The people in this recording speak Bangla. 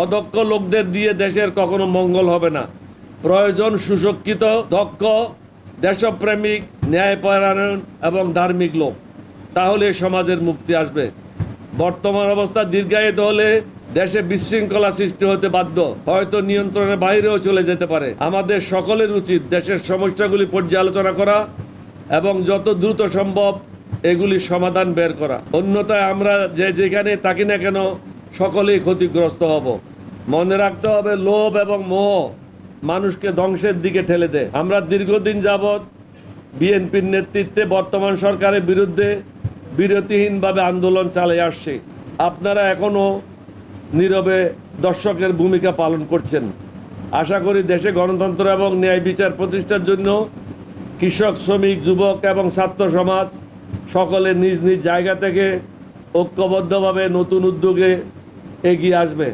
অদক্ষ লোকদের দিয়ে দেশের কখনো মঙ্গল হবে না। প্রয়োজন সুশিক্ষিত, দক্ষ, দেশপ্রেমিক, ন্যায়পরায়ণ এবং ধার্মিক লোক। তাহলে সমাজের মুক্তি আসবে। বর্তমান অবস্থা দীর্ঘায়িত হলে দেশে বিশৃঙ্খলা সৃষ্টি হতে বাধ্য, হয়তো নিয়ন্ত্রণের বাইরেও চলে যেতে পারে। আমাদের সকলের উচিত দেশের সমস্যাগুলি পর্যালোচনা করা এবং যত দ্রুত সম্ভব এগুলির সমাধান বের করা। অন্যথায় আমরা যেখানে থাকি না কেন সকলেই ক্ষতিগ্রস্ত হব। মনে রাখতে হবে, লোভ এবং মোহ মানুষকে ধ্বংসের দিকে ঠেলে দেয়। আমরা দীর্ঘদিন যাবৎ বিএনপির নেতৃত্বে বর্তমান সরকারের বিরুদ্ধে বিরতিহীনভাবে আন্দোলন চালিয়ে আসছি। আপনারা এখনো নীরবে দর্শকের ভূমিকা পালন করছেন। আশা করি দেশে গণতন্ত্র এবং ন্যায় বিচার প্রতিষ্ঠার জন্য কৃষক, শ্রমিক, যুবক এবং ছাত্র সমাজ সকলে নিজ নিজ জায়গা থেকে ঐক্যবদ্ধভাবে নতুন উদ্যোগে এগিয়ে আসবে।